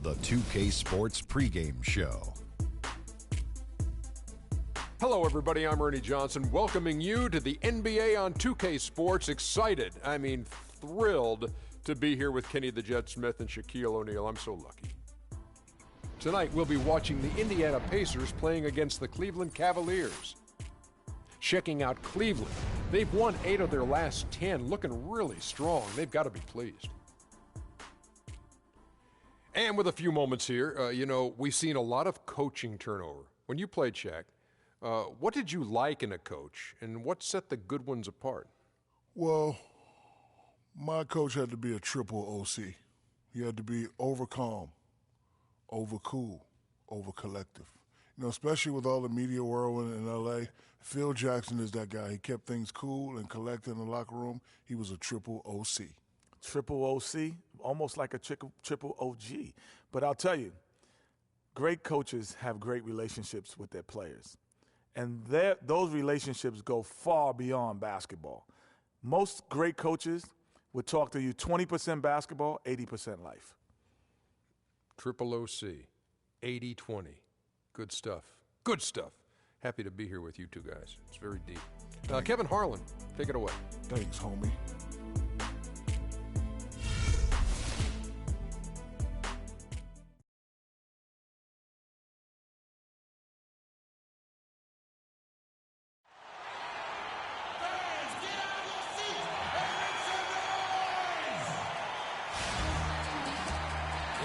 the 2K Sports pregame show. Hello, everybody. I'm Ernie Johnson, welcoming you to the NBA on 2K Sports. Excited, thrilled to be here with Kenny the Jet Smith and Shaquille O'Neal. I'm so lucky. Tonight, we'll be watching the Indiana Pacers playing against the Cleveland Cavaliers. Checking out Cleveland. They've won 8 of their last 10, looking really strong. They've got to be pleased. And with a few moments here, we've seen a lot of coaching turnover. When you played, Shaq, what did you like in a coach, and what set the good ones apart? Well, my coach had to be a triple OC. He had to be over calm, over cool, over collective. Especially with all the media whirlwind in L.A., Phil Jackson is that guy. He kept things cool and collected in the locker room. He was a triple OC. Triple OC, almost like a triple OG. But I'll tell you, great coaches have great relationships with their players. And those relationships go far beyond basketball. Most great coaches would talk to you 20% basketball, 80% life. Triple OC, 80-20. Good stuff. Good stuff. Happy to be here with you two guys. It's very deep. Kevin Harlan, take it away. Thanks, homie.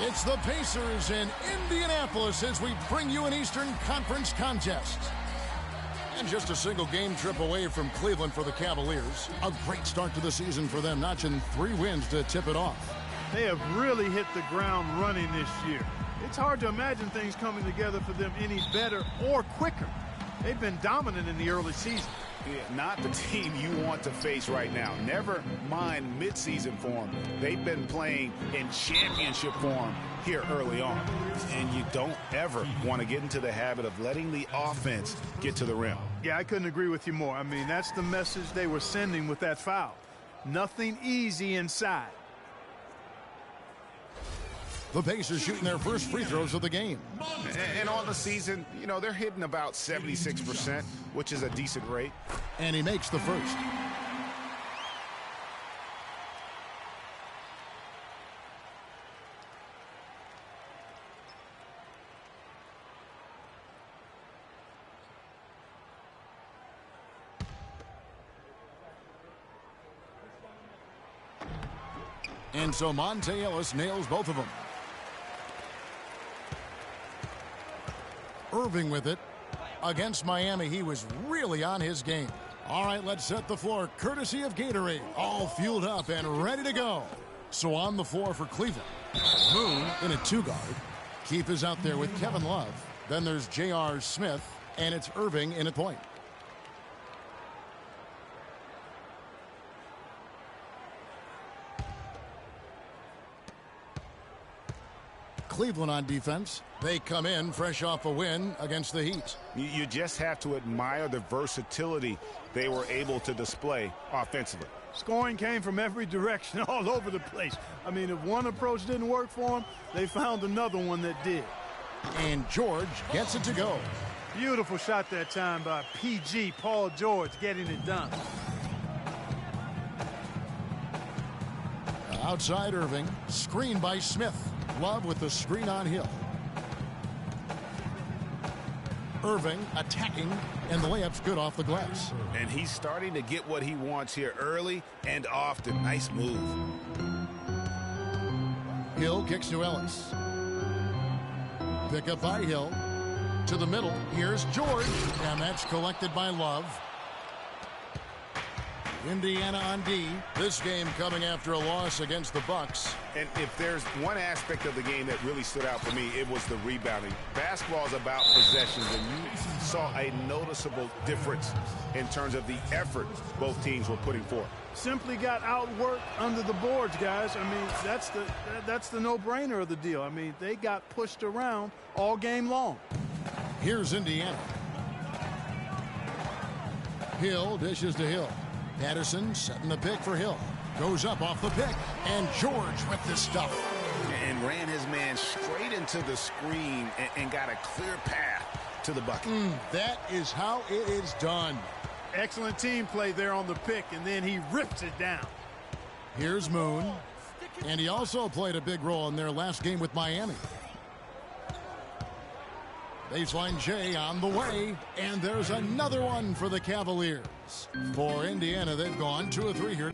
It's the Pacers in Indianapolis as we bring you an Eastern Conference contest. And just a single game trip away from Cleveland for the Cavaliers. A great start to the season for them, notching 3 wins to tip it off. They have really hit the ground running this year. It's hard to imagine things coming together for them any better or quicker. They've been dominant in the early season. Yeah, not the team you want to face right now. Never mind midseason form. They've been playing in championship form here early on. And you don't ever want to get into the habit of letting the offense get to the rim. Yeah, I couldn't agree with you more. That's the message they were sending with that foul. Nothing easy inside. The Pacers shooting their first free throws of the game. And on the season, they're hitting about 76%, which is a decent rate. And he makes the first. And so Monte Ellis nails both of them. Irving with it. Against Miami, he was really on his game. All right, let's set the floor. Courtesy of Gatorade. All fueled up and ready to go. So on the floor for Cleveland. Moon in a 2-guard. Keith is out there with Kevin Love. Then there's J.R. Smith, and it's Irving in a point. Cleveland on defense. They come in fresh off a win against the Heat. You just have to admire the versatility they were able to display offensively. Scoring came from every direction, all over the place. If one approach didn't work for them, they found another one that did. And George gets it to go. Beautiful shot that time by PG, Paul George, getting it done. Outside Irving, screen by Smith. Love with the screen on Hill. Irving attacking, and the layup's good off the glass. And he's starting to get what he wants here early and often. Nice move. Hill kicks to Ellis. Pick up by Hill. To the middle. Here's George, and that's collected by Love. Indiana on D. This game coming after a loss against the Bucks. And if there's one aspect of the game that really stood out for me, it was the rebounding. Basketball is about possessions, and you saw a noticeable difference in terms of the effort both teams were putting forth. Simply got outworked under the boards, guys. That's the no-brainer of the deal. They got pushed around all game long. Here's Indiana. Hill dishes to Hill. Patterson setting the pick for Hill. Goes up off the pick. And George with the stuff. and ran his man straight into the screen and got a clear path to the bucket. That is how it is done. Excellent team play there on the pick, and then he rips it down. Here's Moon, and he also played a big role in their last game with Miami. Baseline J on the way, and there's another one for the Cavaliers. For Indiana, they've gone 2 of 3 here.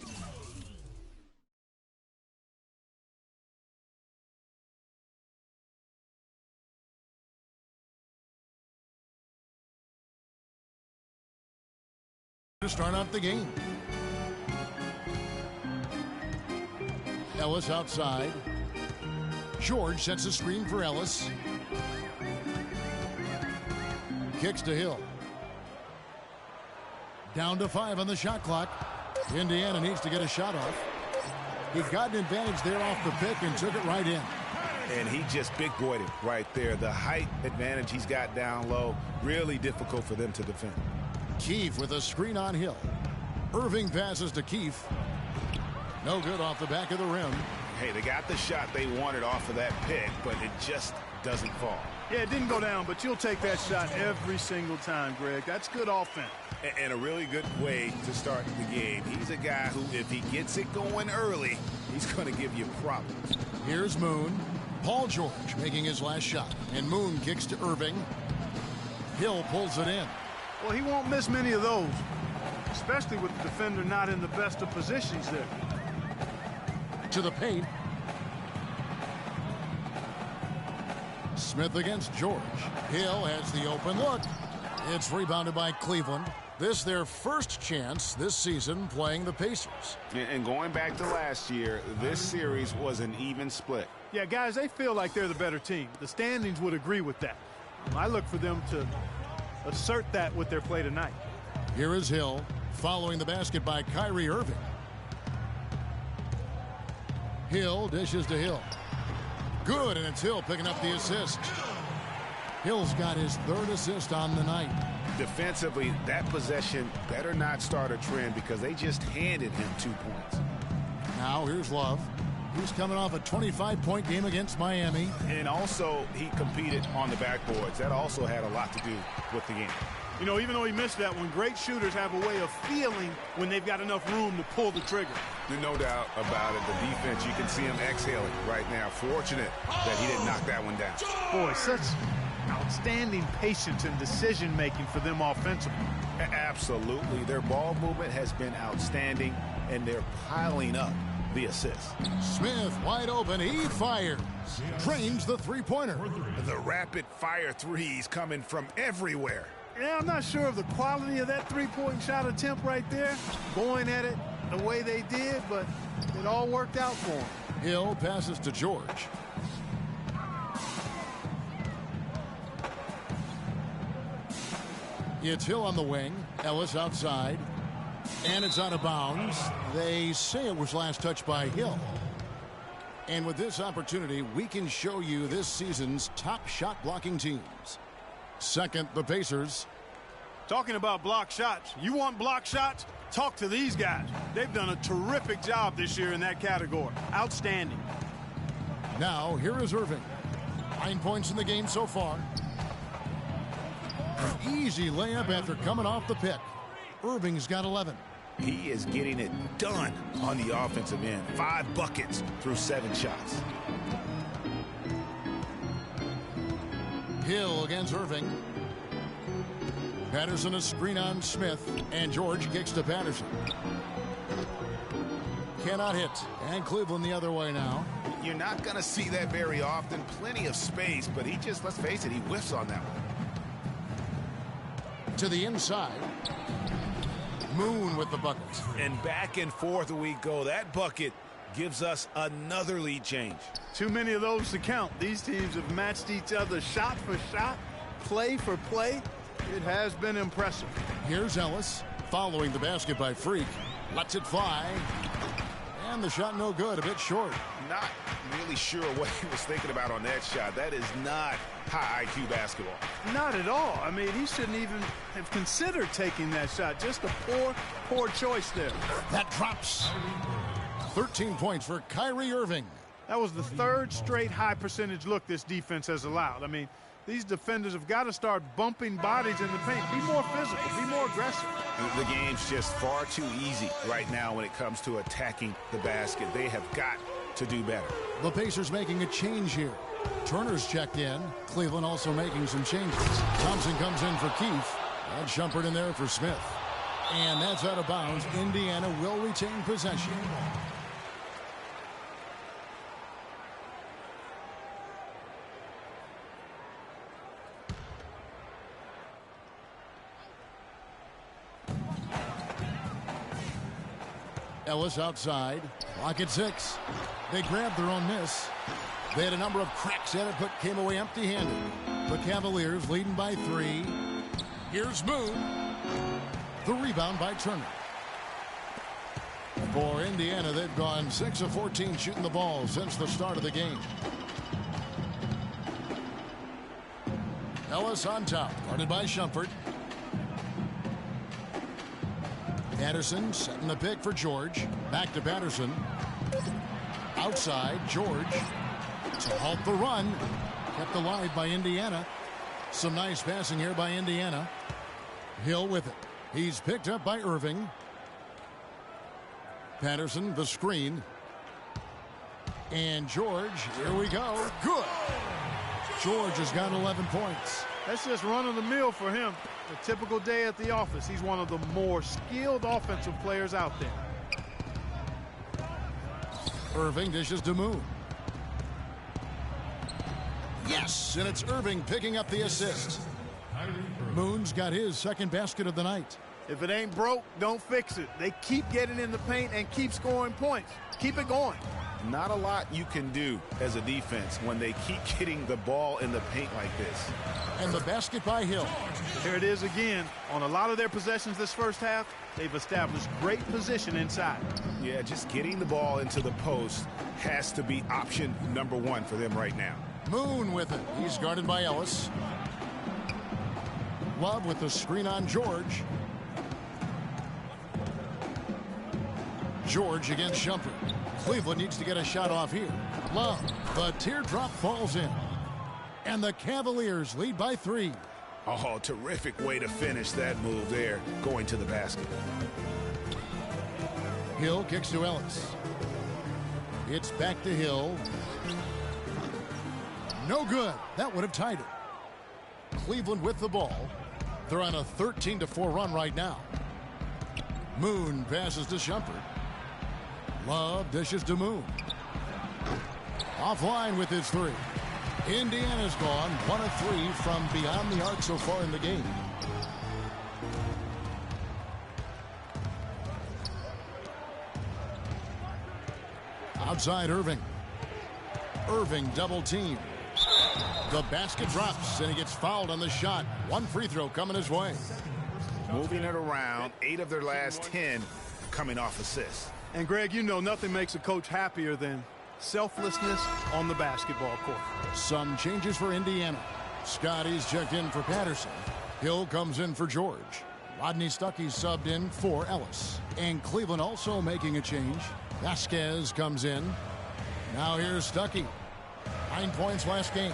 To start out the game. Ellis outside. George sets a screen for Ellis. Kicks to Hill. Down to 5 on the shot clock. Indiana needs to get a shot off. He got an advantage there off the pick and took it right in. And he just big boyed it right there. The height advantage he's got down low, really difficult for them to defend. Keefe with a screen on Hill. Irving passes to Keefe. No good off the back of the rim. Hey, they got the shot they wanted off of that pick, but it just doesn't fall. Yeah, it didn't go down, but you'll take that shot every single time, Greg. That's good offense. And a really good way to start the game. He's a guy who, if he gets it going early, he's going to give you problems. Here's Moon. Paul George making his last shot. And Moon kicks to Irving. Hill pulls it in. Well, he won't miss many of those, especially with the defender not in the best of positions there. To the paint. Smith against George. Hill has the open look. It's rebounded by Cleveland. This their first chance this season playing the Pacers. And going back to last year, this series was an even split. Yeah, guys, they feel like they're the better team. The standings would agree with that. I look for them to assert that with their play tonight. Here is Hill following the basket by Kyrie Irving. Hill dishes to Hill. Good, and it's Hill picking up the assist. Hill's got his 3rd assist on the night. Defensively, that possession better not start a trend because they just handed him 2 points. Now here's Love. He's coming off a 25-point game against Miami. And also, he competed on the backboards. That also had a lot to do with the game. You know, even though he missed that one, great shooters have a way of feeling when they've got enough room to pull the trigger. No doubt about it. The defense, you can see him exhaling right now. Fortunate that he didn't knock that one down. Boy, such outstanding patience and decision-making for them offensively. Absolutely. Their ball movement has been outstanding, and they're piling up the assists. Smith wide open. He fires. Trains the three-pointer. The rapid-fire threes coming from everywhere. Yeah, I'm not sure of the quality of that three-point shot attempt right there. Going at it the way they did, but it all worked out for him. Hill passes to George. It's Hill on the wing. Ellis outside. And it's out of bounds. They say it was last touched by Hill. And with this opportunity, we can show you this season's top shot blocking teams. Second, the Pacers. Talking about block shots, you want block shots? Talk to these guys. They've done a terrific job this year in that category. Outstanding. Now, here is Irving. 9 points in the game so far. An easy layup after coming off the pick. Irving's got 11. He is getting it done on the offensive end. 5 buckets through 7 shots. Hill against Irving. Patterson a screen on Smith, and George kicks to Patterson. Cannot hit, and Cleveland the other way now. You're not going to see that very often. Plenty of space, but he just, let's face it, he whiffs on that one. To the inside. Moon with the bucket. And back and forth we go. That bucket gives us another lead change. Too many of those to count. These teams have matched each other shot for shot, play for play. It has been impressive. Here's Ellis following the basket by Freak. Lets it fly. And the shot no good, a bit short. Not really sure what he was thinking about on that shot. That is not high IQ basketball. Not at all. I mean, he shouldn't even have considered taking that shot. Just a poor choice there. That drops. 13 points for Kyrie Irving. That was the third straight high percentage look this defense has allowed. I mean, these defenders have got to start bumping bodies in the paint. Be more physical. Be more aggressive. The game's just far too easy right now when it comes to attacking the basket. They have got to do better. The Pacers making a change here. Turner's checked in. Cleveland also making some changes. Thompson comes in for Keefe. And Shumpert in there for Smith. And that's out of bounds. Indiana will retain possession. Ellis outside. Clock at 6. They grabbed their own miss. They had a number of cracks at it, but came away empty-handed. The Cavaliers leading by 3. Here's Moon. The rebound by Turner. For Indiana, they've gone 6 of 14 shooting the ball since the start of the game. Ellis on top, guarded by Shumpert. Patterson setting the pick for George. Back to Patterson. Outside, George. To halt the run. Kept alive by Indiana. Some nice passing here by Indiana. Hill with it. He's picked up by Irving. Patterson, the screen. And George, here we go. Good. George has got 11 points. That's just run-of-the-mill for him. A typical day at the office. He's one of the more skilled offensive players out there. Irving dishes to Moon. Yes, and it's Irving picking up the assist. Moon's got his second basket of the night. If it ain't broke, don't fix it. They keep getting in the paint and keep scoring points. Keep it going. Not a lot you can do as a defense when they keep getting the ball in the paint like this. And the basket by Hill. Here it is again. On a lot of their possessions this first half, they've established great position inside. Yeah, just getting the ball into the post has to be option number 1 for them right now. Moon with it. He's guarded by Ellis. Love with the screen on George. George against Shumpert. Cleveland needs to get a shot off here. Love. The teardrop falls in. And the Cavaliers lead by 3. Oh, terrific way to finish that move there, going to the basket. Hill kicks to Ellis. It's back to Hill. No good. That would have tied it. Cleveland with the ball. They're on a 13-4 run right now. Moon passes to Shumpert. Love dishes to Moon. Offline with his 3. Indiana's gone 1 of 3 from beyond the arc so far in the game. Outside Irving. Irving double team. The basket drops and he gets fouled on the shot. 1 free throw coming his way. Moving it around, 8 of their last 10 coming off assists. And Greg, you know nothing makes a coach happier than selflessness on the basketball court. Some changes for Indiana. Scotty's checked in for Patterson. Hill comes in for George. Rodney Stuckey subbed in for Ellis. And Cleveland also making a change. Vasquez comes in. Now here's Stuckey. 9 points last game.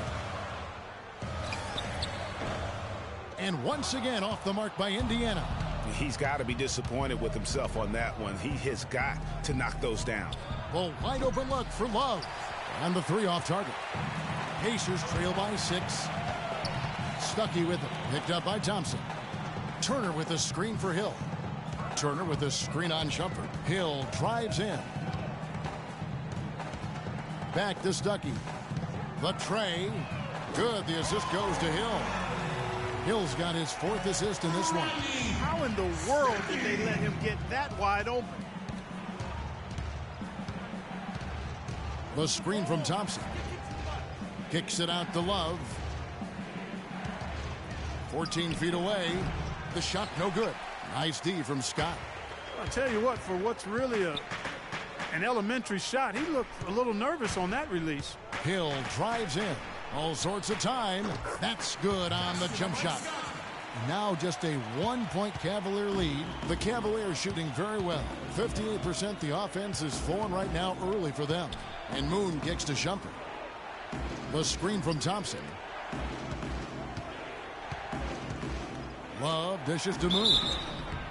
And once again off the mark by Indiana. He's got to be disappointed with himself on that one. He has got to knock those down. Well, wide open look for Love. And the 3 off target. Pacers trail by 6. Stuckey with it. Picked up by Thompson. Turner with a screen for Hill. Turner with a screen on Shumpert. Hill drives in. Back to Stuckey. The tray. Good. The assist goes to Hill. Hill's got his 4th assist in this one. How in the world did they let him get that wide open? The screen from Thompson. Kicks it out to Love. 14 feet away. The shot no good. Nice D from Scott. I'll tell you what, for what's really an elementary shot, he looked a little nervous on that release. Hill drives in. All sorts of time. That's good on the jump shot. Now just a 1-point Cavalier lead. The Cavaliers shooting very well. 58%. The offense is flowing right now early for them. And Moon kicks to Shumpert. The screen from Thompson. Love dishes to Moon.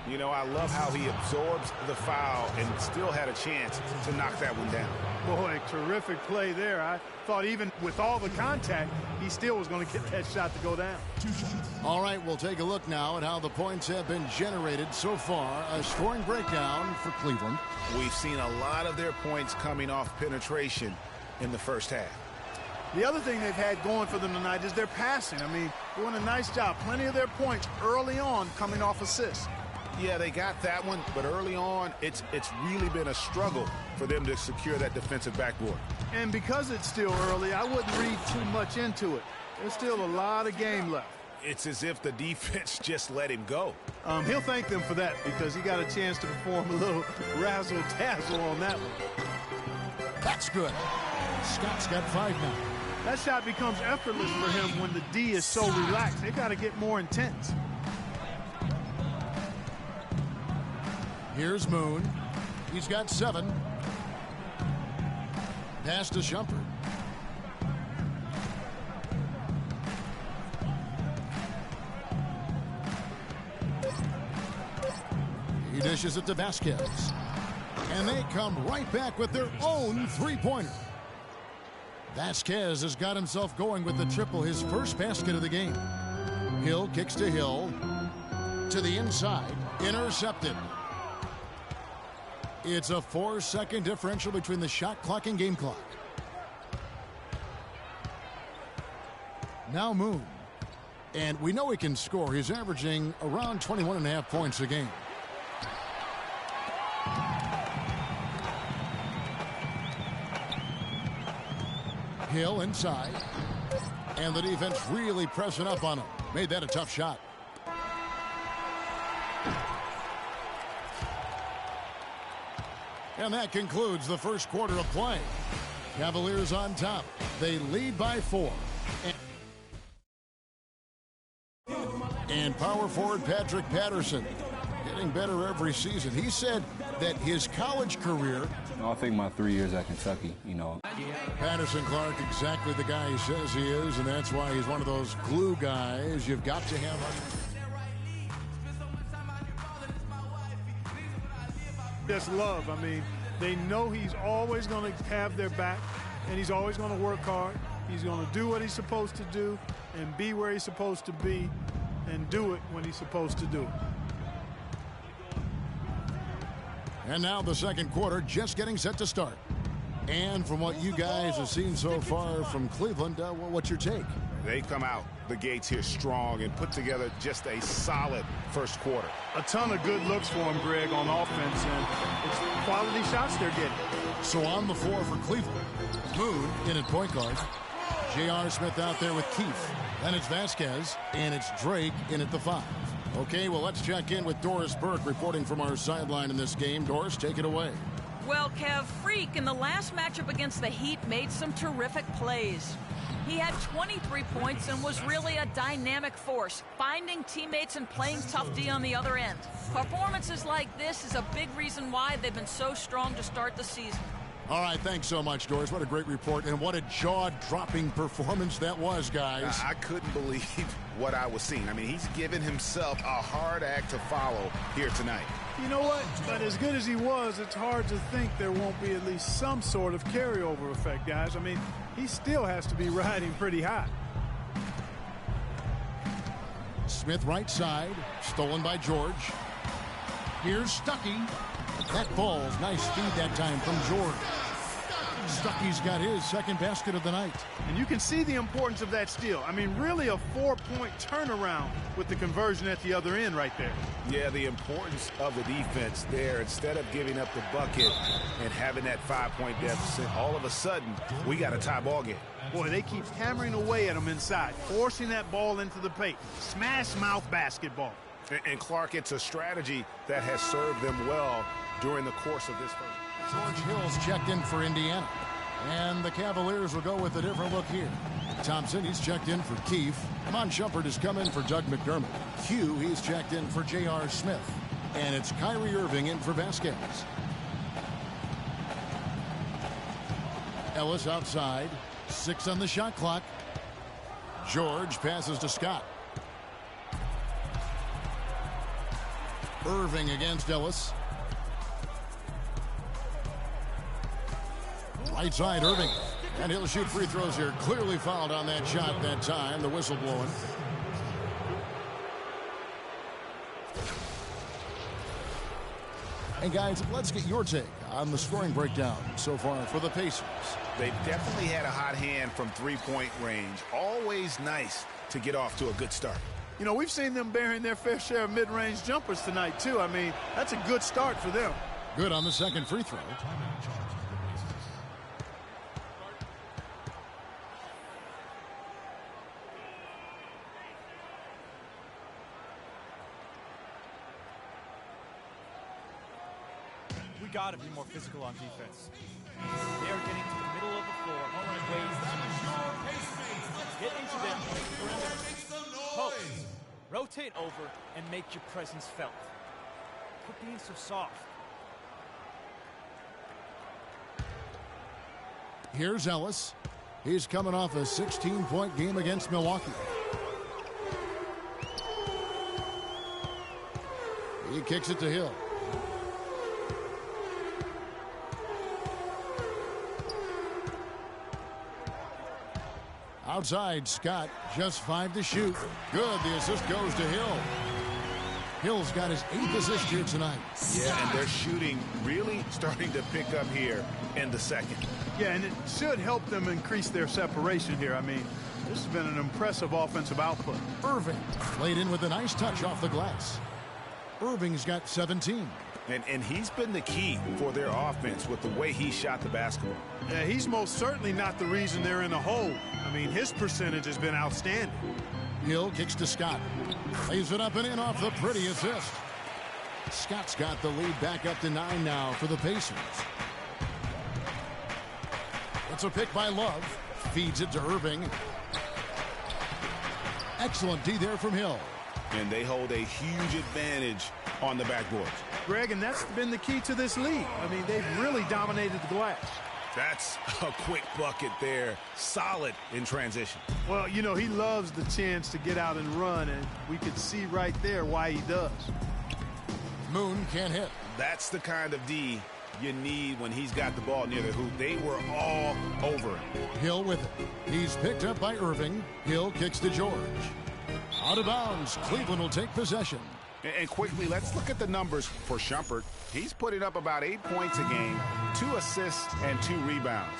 You know, I love how he absorbs the foul and still had a chance to knock that one down. Boy, terrific play there. I thought even with all the contact, he still was going to get that shot to go down. All right, we'll take a look now at how the points have been generated so far. A scoring breakdown for Cleveland. We've seen a lot of their points coming off penetration in the first half. The other thing they've had going for them tonight is their passing. I mean, doing a nice job. Plenty of their points early on coming off assists. Yeah, they got that one, but early on, it's really been a struggle for them to secure that defensive backboard. And because it's still early, I wouldn't read too much into it. There's still a lot of game left. It's as if the defense just let him go. He'll thank them for that because he got a chance to perform a little razzle-dazzle on that one. That's good. Scott's got 5 now. That shot becomes effortless for him when the D is so relaxed. They got to get more intense. Here's Moon. He's got 7. Pass to Shumpert. He dishes it to Vasquez. And they come right back with their own three-pointer. Vasquez has got himself going with the triple, his first basket of the game. Hill kicks to Hill. To the inside. Intercepted. It's a 4-second differential between the shot clock and game clock. Now Moon. And we know he can score. He's averaging around 21.5 points a game. Hill inside. And the defense really pressing up on him. Made that a tough shot. And that concludes the first quarter of play. Cavaliers on top. They lead by 4. And power forward Patrick Patterson getting better every season. He said that his college career. I think my 3 years at Kentucky, Patterson Clark, exactly the guy he says he is, and that's why he's one of those glue guys you've got to have. Just love. I mean, they know he's always going to have their back, and he's always going to work hard. He's going to do what he's supposed to do and be where he's supposed to be and do it when he's supposed to do it. And now the second quarter just getting set to start. And from what you guys have seen so far from Cleveland, what's your take? They come out the gates here strong and put together just a solid first quarter. A ton of good looks for him, Greg, on offense, and it's quality shots they're getting. So on the floor for Cleveland, Moon in at point guard. J.R. Smith out there with Keefe. Then it's Vasquez, and it's Drake in at the 5. Okay, well, let's check in with Doris Burke reporting from our sideline in this game. Doris, take it away. Well, Kev, Freak in the last matchup against the Heat made some terrific plays. He had 23 points and was really a dynamic force, finding teammates and playing tough D on the other end. Performances like this is a big reason why they've been so strong to start the season. All right, thanks so much, Doris. What a great report, and what a jaw-dropping performance that was, guys. I couldn't believe what I was seeing. I mean, he's given himself a hard act to follow here tonight. You know what? But as good as he was, it's hard to think there won't be at least some sort of carryover effect, guys. I mean, he still has to be riding pretty high. Smith right side, stolen by George. Here's Stuckey. That ball's nice feed that time from George. Stuckey's got his second basket of the night. And you can see the importance of that steal. I mean, really a 4-point turnaround with the conversion at the other end right there. Yeah, the importance of the defense there. Instead of giving up the bucket and having that 5-point deficit, all of a sudden, we got a tie ball game. Boy, they keep hammering away at them inside, forcing that ball into the paint. Smash mouth basketball. And Clark, it's a strategy that has served them well during the course of this first. George Hill's checked in for Indiana. And the Cavaliers will go with a different look here. Thompson, he's checked in for Keefe. Mon Shumpert has come in for Doug McDermott. Hugh, he's checked in for J.R. Smith. And it's Kyrie Irving in for Vasquez. Ellis outside. 6 on the shot clock. George passes to Scott. Irving against Ellis. Right side, Irving. And he'll shoot free throws here. Clearly fouled on that shot that time. The whistle blowing. And guys, let's get your take on the scoring breakdown so far for the Pacers. They've definitely had a hot hand from three-point range. Always nice to get off to a good start. You know, we've seen them bearing their fair share of mid-range jumpers tonight, too. I mean, that's a good start for them. Good on the second free throw. We got to be more physical on defense. They are getting to the middle of the floor in ways to get into them on the perimeter. Post, rotate over, and make your presence felt. Quit being so soft. Here's Ellis. He's coming off a 16-point game against Milwaukee. He kicks it to Hill. Outside, Scott, just 5 to shoot. Good, the assist goes to Hill. Hill's got his 8th assist here tonight. Yeah, and their shooting really starting to pick up here in the second. Yeah, and it should help them increase their separation here. I mean, this has been an impressive offensive output. Irving laid in with a nice touch off the glass. Irving's got 17. And he's been the key for their offense with the way he shot the basketball. Yeah, he's most certainly not the reason they're in a hole. I mean, his percentage has been outstanding. Hill kicks to Scott. Lays it up and in off the pretty assist. Scott's got the lead back up to 9 now for the Pacers. It's a pick by Love. Feeds it to Irving. Excellent D there from Hill. And they hold a huge advantage on the backboards. Greg, and that's been the key to this league. I mean, they've really dominated the glass. That's a quick bucket there. Solid in transition. Well, you know, he loves the chance to get out and run, and we could see right there why he does. Moon can't hit. That's the kind of D you need when he's got the ball near the hoop. They were all over it. Hill with it. He's picked up by Irving. Hill kicks to George. Out of bounds. Cleveland will take possession. And quickly, let's look at the numbers for Shumpert. He's putting up about 8 points a game, 2 assists, and 2 rebounds.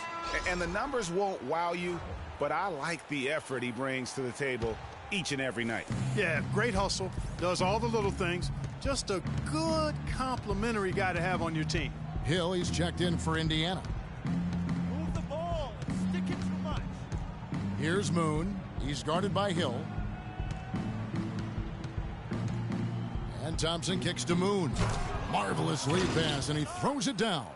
And the numbers won't wow you, but I like the effort he brings to the table each and every night. Yeah, great hustle, does all the little things. Just a good complimentary guy to have on your team. Hill, he's checked in for Indiana. Move the ball and stick it too much. Here's Moon. He's guarded by Hill. And Thompson kicks to Moon. Marvelous lead pass, and he throws it down.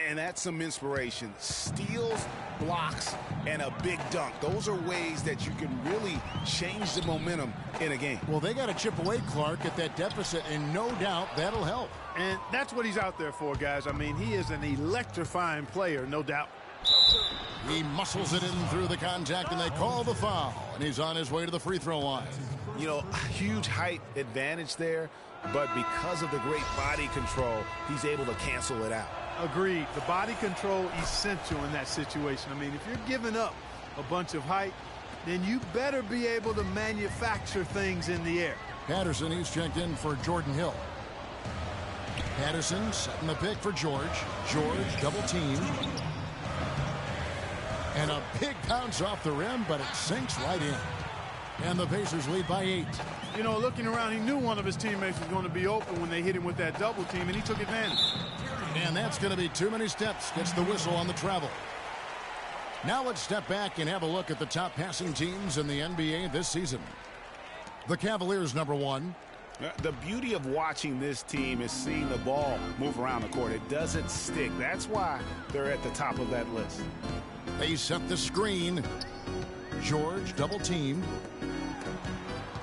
And that's some inspiration. Steals, blocks, and a big dunk. Those are ways that you can really change the momentum in a game. Well, they got to chip away, Clark, at that deficit, and no doubt that'll help. And that's what he's out there for, guys. I mean, he is an electrifying player, no doubt. He muscles it in through the contact, and they call the foul. And he's on his way to the free throw line. You know, huge height advantage there, but because of the great body control, he's able to cancel it out. Agreed. The body control essential in that situation. I mean, if you're giving up a bunch of height, then you better be able to manufacture things in the air. Patterson, he's checked in for Jordan Hill. Patterson setting the pick for George. George double team. And a big bounce off the rim, but it sinks right in. And the Pacers lead by 8. You know, looking around, he knew one of his teammates was going to be open when they hit him with that double team, and he took advantage. And that's going to be too many steps. Gets the whistle on the travel. Now let's step back and have a look at the top passing teams in the NBA this season. The Cavaliers, number 1. The beauty of watching this team is seeing the ball move around the court. It doesn't stick. That's why they're at the top of that list. They set the screen. George double teamed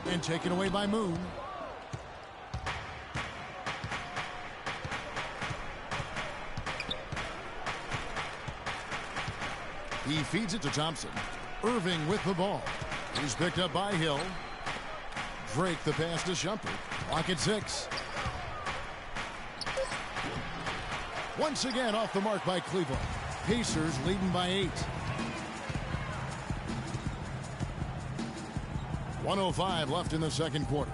and taken away by Moon. He feeds it to Thompson. Irving with the ball. He's picked up by Hill. Drake the pass to Shumpert. Clock at 6. Once again off the mark by Cleveland. Pacers leading by 8. 1:05 left in the second quarter.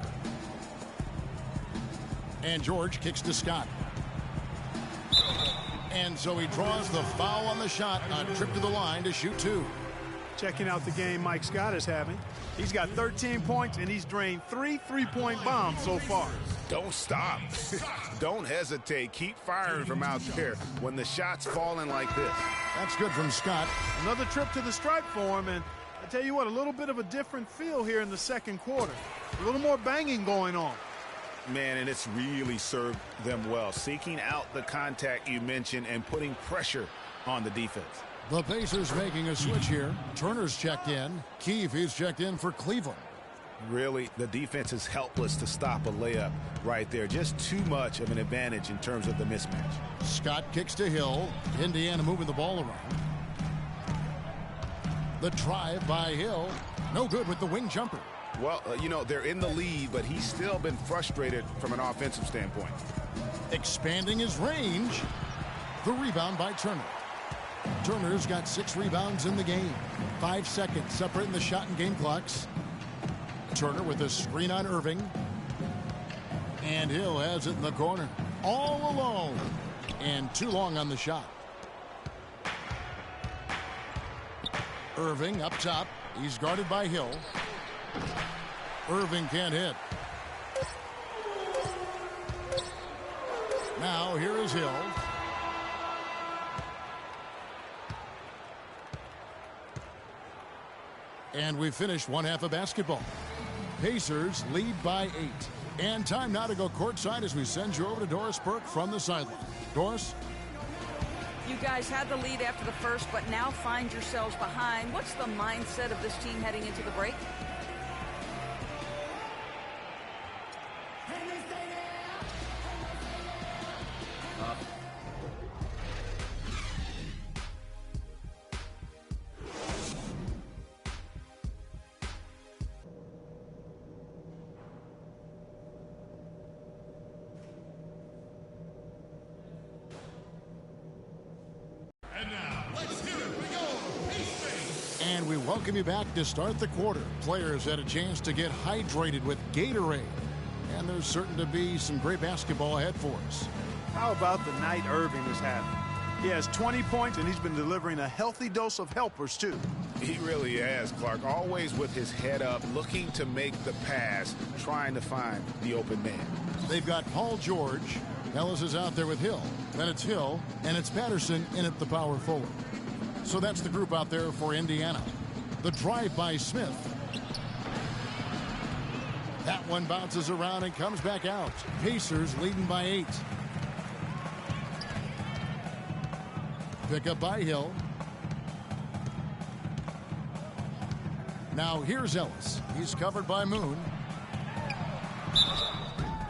And George kicks to Scott. And so he draws the foul on the shot. A trip to the line to shoot 2. Checking out the game Mike Scott is having. He's got 13 points, and he's drained 3 3-point bombs so far. Don't stop. Don't hesitate. Keep firing from out there when the shot's falling like this. That's good from Scott. Another trip to the stripe for him, and I tell you what, a little bit of a different feel here in the second quarter. A little more banging going on. Man, and it's really served them well. Seeking out the contact you mentioned and putting pressure on the defense. The Pacers making a switch here. Turner's checked in. Keefe is checked in for Cleveland. Really, the defense is helpless to stop a layup right there. Just too much of an advantage in terms of the mismatch. Scott kicks to Hill. Indiana moving the ball around. The drive by Hill. No good with the wing jumper. Well, they're in the lead, but he's still been frustrated from an offensive standpoint. Expanding his range. The rebound by Turner. Turner's got 6 rebounds in the game. 5 seconds separating the shot and game clocks. Turner with a screen on Irving. And Hill has it in the corner. All alone. And too long on the shot. Irving up top. He's guarded by Hill. Irving can't hit. Now here is Hill. And we finished one half of basketball. Pacers lead by 8. And time now to go courtside as we send you over to Doris Burke from the sideline. Doris? You guys had the lead after the first, but now find yourselves behind. What's the mindset of this team heading into the break? And we welcome you back to start the quarter. Players had a chance to get hydrated with Gatorade. And there's certain to be some great basketball ahead for us. How about the night Irving is having? He has 20 points, and he's been delivering a healthy dose of helpers, too. He really has, Clark. Always with his head up, looking to make the pass, trying to find the open man. They've got Paul George. Ellis is out there with Hill. Then it's Hill, and it's Patterson in at the power forward. So that's the group out there for Indiana. The drive by Smith. That one bounces around and comes back out. Pacers leading by 8. Pick up by Hill. Now here's Ellis. He's covered by Moon.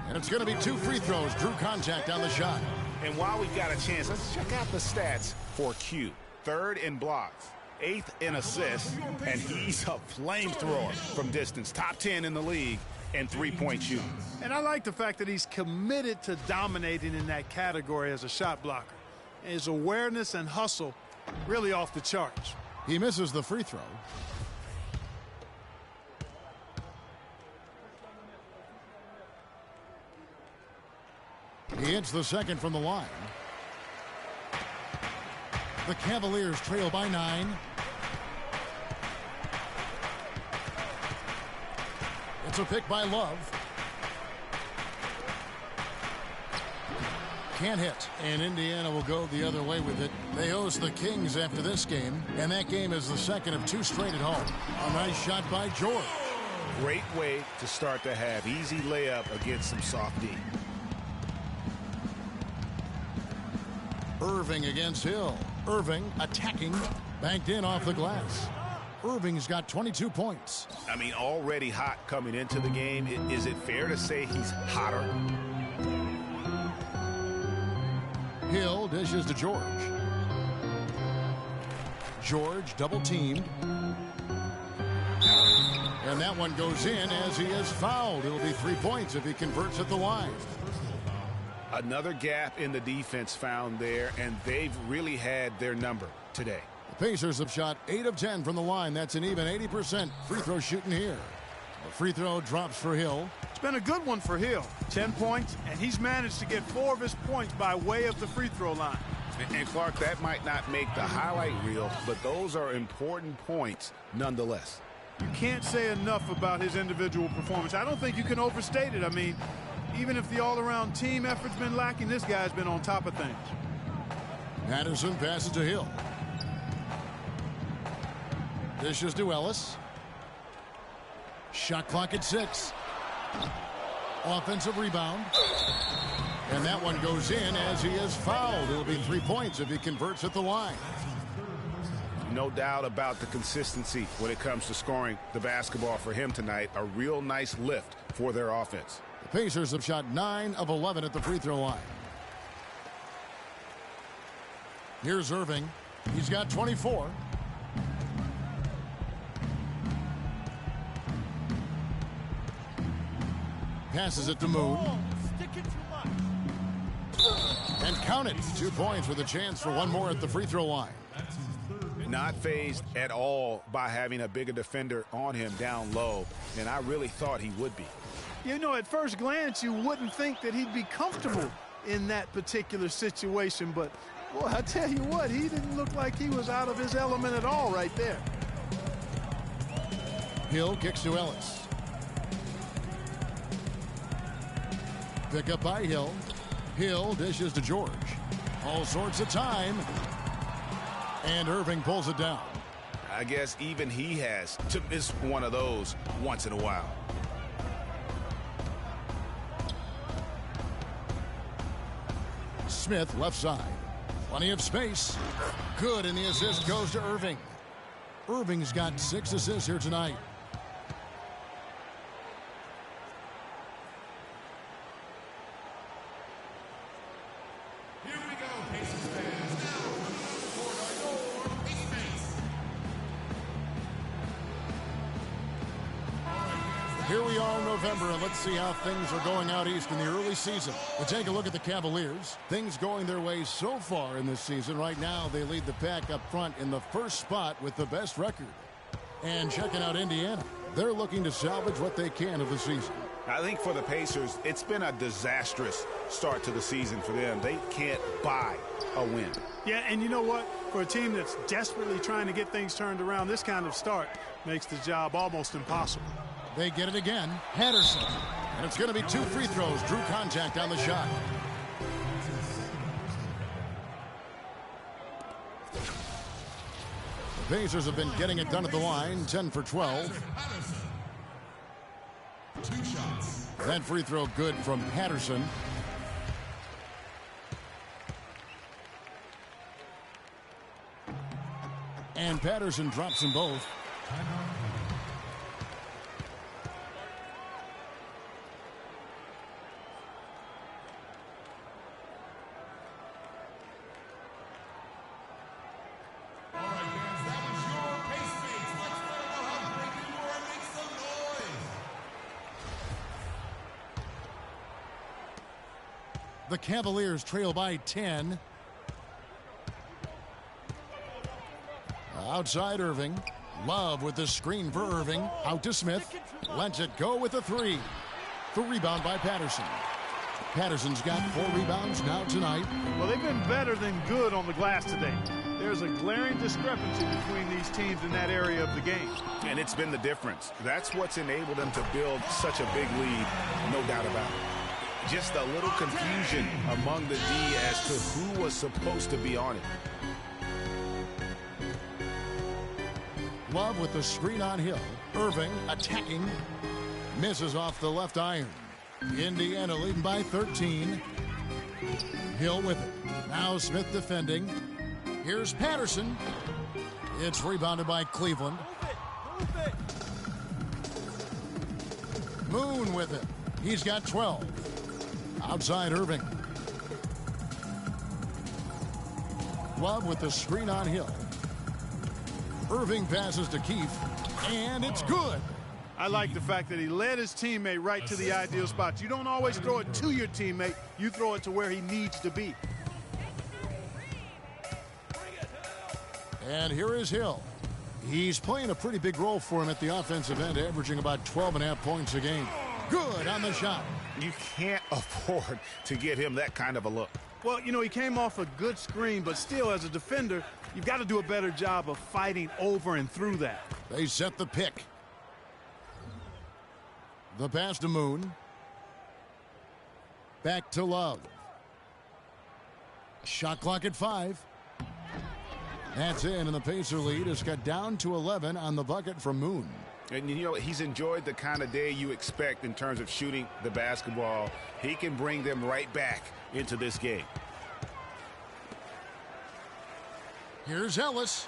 And it's going to be 2 free throws. Drew contact on the shot. And while we've got a chance, let's check out the stats for Q. 3rd in blocks, 8th in assists, and he's a flamethrower from distance. Top 10 in the league in 3-point shooting. And I like the fact that he's committed to dominating in that category as a shot blocker. His awareness and hustle really off the charts. He misses the free throw. He hits the second from the line. The Cavaliers trail by 9. It's a pick by Love. Can't hit, and Indiana will go the other way with it. They host the Kings after this game, and that game is the second of 2 straight at home. A nice shot by George. Great way to start the half. Easy layup against some soft D. Irving against Hill. Irving attacking, banked in off the glass. Irving's got 22 points. I mean, already hot coming into the game. Is it fair to say he's hotter? Hill dishes to George. George double teamed. And that one goes in as he is fouled. It'll be 3 points if he converts at the line. Another gap in the defense found there, and they've really had their number today. The Pacers have shot 8 of 10 from the line. That's an even 80% free throw shooting here. The free throw drops for Hill. It's been a good one for Hill. 10 points, and he's managed to get 4 of his points by way of the free throw line. And Clark, that might not make the highlight reel, but those are important points nonetheless. You can't say enough about his individual performance. I don't think you can overstate it. I mean, even if the all-around team effort's been lacking, this guy's been on top of things. Patterson passes to Hill. Dishes to Ellis. Shot clock at 6. Offensive rebound. And that one goes in as he is fouled. It'll be 3 points if he converts at the line. No doubt about the consistency when it comes to scoring the basketball for him tonight. A real nice lift for their offense. The Pacers have shot 9 of 11 at the free throw line. Here's Irving. He's got 24. Passes it to Moon. And count it. 2 points with a chance for one more at the free throw line. Not fazed at all by having a bigger defender on him down low, and I really thought he would be. You know, at first glance, you wouldn't think that he'd be comfortable in that particular situation, but, boy, I tell you what, he didn't look like he was out of his element at all right there. Hill kicks to Ellis. Pick up by Hill. Hill dishes to George. All sorts of time. And Irving pulls it down. I guess even he has to miss one of those once in a while. Smith left side. Plenty of space. Good, and the assist goes to Irving. Irving's got 6 assists here tonight. Here we are in November, and let's see how things are going out east in the early season. We'll take a look at the Cavaliers. Things going their way so far in this season. Right now, they lead the pack up front in the first spot with the best record. And checking out Indiana, they're looking to salvage what they can of the season. I think for the Pacers, it's been a disastrous start to the season for them. They can't buy a win. Yeah, and you know what? For a team that's desperately trying to get things turned around, this kind of start makes the job almost impossible. They get it again. Patterson. And it's going to be 2 free throws. Drew contact on the shot. The Pacers have been getting it done at the line. 10 for 12. That free throw good from Patterson. And Patterson drops them both. The Cavaliers trail by 10. Outside Irving. Love with the screen for Irving. Out to Smith. Lets it go with a 3. The rebound by Patterson. Patterson's got 4 rebounds now tonight. Well, they've been better than good on the glass today. There's a glaring discrepancy between these teams in that area of the game. And it's been the difference. That's what's enabled them to build such a big lead, no doubt about it. Just a little confusion among the D as to who was supposed to be on it. Love with the screen on Hill. Irving attacking. Misses off the left iron. Indiana leading by 13. Hill with it. Now Smith defending. Here's Patterson. It's rebounded by Cleveland. Moon with it. He's got 12. Outside Irving. Love with the screen on Hill. Irving passes to Keefe, and it's good. I like the fact that he led his teammate right to the ideal spots. You don't always throw it to your teammate. You throw it to where he needs to be. And here is Hill. He's playing a pretty big role for him at the offensive end, averaging about 12.5 points a game. Good on the shot. You can't afford to get him that kind of a look. Well, you know, he came off a good screen, but still, as a defender, you've got to do a better job of fighting over and through that. They set the pick. The pass to Moon. Back to Love. Shot clock at 5. That's in, and the Pacer lead is cut down to 11 on the bucket from Moon. And, you know, he's enjoyed the kind of day you expect in terms of shooting the basketball. He can bring them right back into this game. Here's Ellis.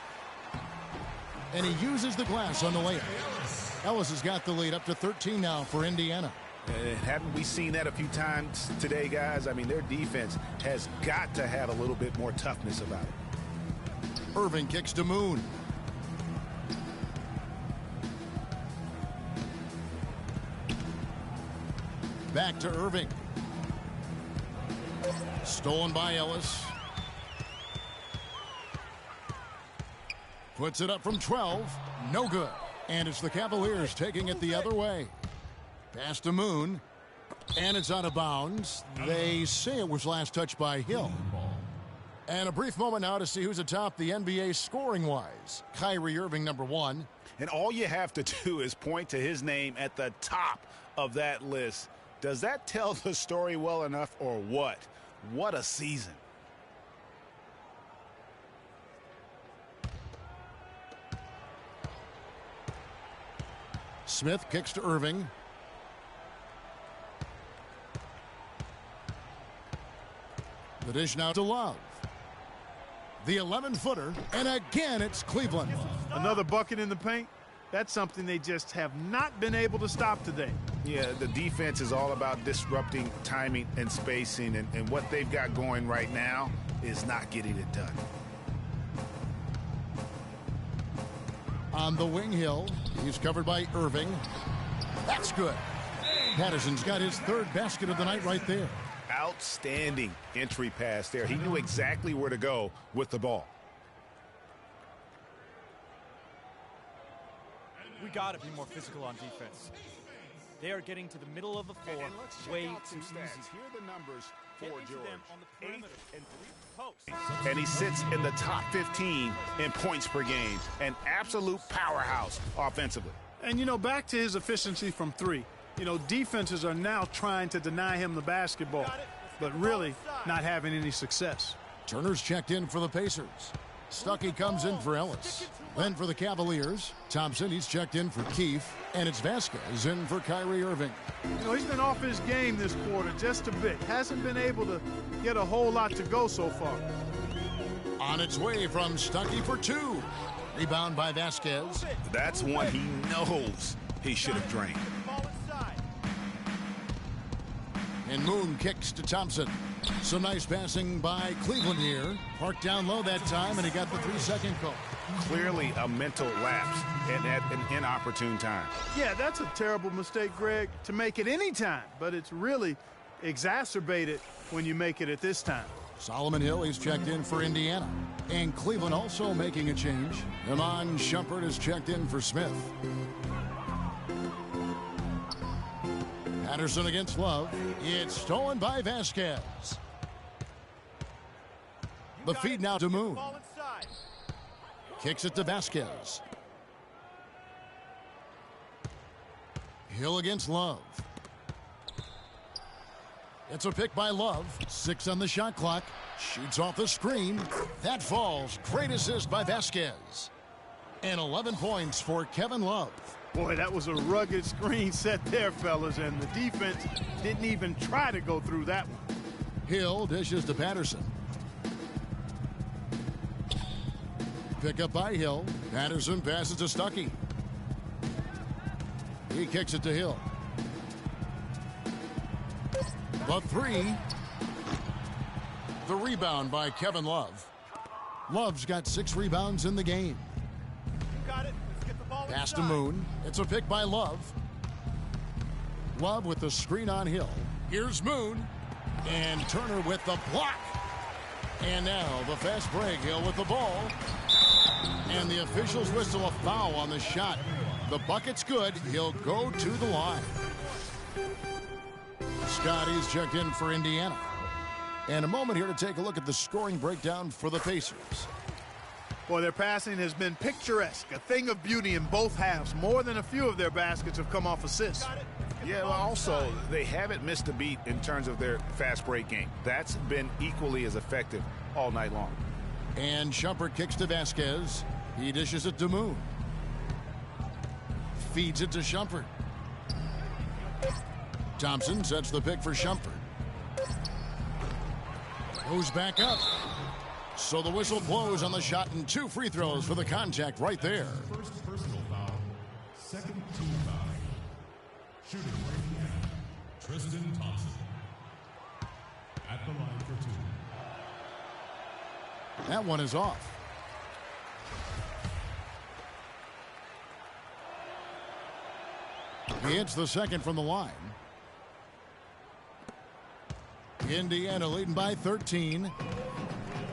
And he uses the glass on the layup. Ellis has got the lead up to 13 now for Indiana. And haven't we seen that a few times today, guys? I mean, their defense has got to have a little bit more toughness about it. Irving kicks to Moon. Back to Irving. Stolen by Ellis. Puts it up from 12. No good. And it's the Cavaliers taking it the other way. Pass to Moon. And it's out of bounds. They say it was last touched by Hill. And a brief moment now to see who's atop the NBA scoring-wise. Kyrie Irving, number 1. And all you have to do is point to his name at the top of that list. Does that tell the story well enough or what? What a season. Smith kicks to Irving. The dish now to Love. The 11-footer, and again it's Cleveland. Another bucket in the paint. That's something they just have not been able to stop today. Yeah, the defense is all about disrupting timing and spacing, and what they've got going right now is not getting it done. On the wing, Hill. He's covered by Irving. That's good. Patterson's got his third basket of the night right there. Outstanding entry pass there. He knew exactly where to go with the ball. We got to be more physical on defense. They are getting to the middle of the floor way too easy. Here are the numbers for George. On the perimeter. 8 and 3 posts. And he sits in the top 15 in points per game. An absolute powerhouse offensively. And, you know, back to his efficiency from 3. You know, defenses are now trying to deny him the basketball, but really not having any success. Turner's checked in for the Pacers. Stuckey comes in for Ellis. Then for the Cavaliers, Thompson, he's checked in for Keefe, and it's Vasquez in for Kyrie Irving. You know, he's been off his game this quarter just a bit. Hasn't been able to get a whole lot to go so far. On its way from Stuckey for 2. Rebound by Vasquez. That's one he knows he should have drained. And Moon kicks to Thompson. Some nice passing by Cleveland here. Parked down low that time, and he got the 3-second call. Clearly a mental lapse and at an inopportune time. Yeah, that's a terrible mistake, Greg, to make it any time, but it's really exacerbated when you make it at this time. Solomon Hill, he's checked in for Indiana. And Cleveland also making a change. Iman Shumpert is checked in for Smith. Patterson against Love. It's stolen by Vasquez. The feed now to Moon. Kicks it to Vasquez. Hill against Love. It's a pick by Love. 6 on the shot clock. Shoots off the screen. That falls. Great assist by Vasquez. And 11 points for Kevin Love. Boy, that was a rugged screen set there, fellas, and the defense didn't even try to go through that one. Hill dishes to Patterson. Pick up by Hill. Patterson passes to Stuckey. He kicks it to Hill. The three. The rebound by Kevin Love. Love's got 6 rebounds in the game. Got it. Let's get the ball Pass to inside. Moon. It's a pick by Love. Love with the screen on Hill. Here's Moon. And Turner with the block. And now the fast break. Hill with the ball. And the officials whistle a foul on the shot. The bucket's good. He'll go to the line. Scotty's checked in for Indiana. And a moment here to take a look at the scoring breakdown for the Pacers. Boy, their passing has been picturesque, a thing of beauty in both halves. More than a few of their baskets have come off assists. Yeah, well, also, they haven't missed a beat in terms of their fast break game. That's been equally as effective all night long. And Shumpert kicks to Vasquez. He dishes it to Moon. Feeds it to Shumpert. Thompson sets the pick for Shumpert. Goes back up. So the whistle blows on the shot and 2 free throws for the contact right there. First personal foul, second team foul. Shooting for Indiana, Tristan Thompson. At the line for 2. That one is off. He hits the second from the line. Indiana leading by 13.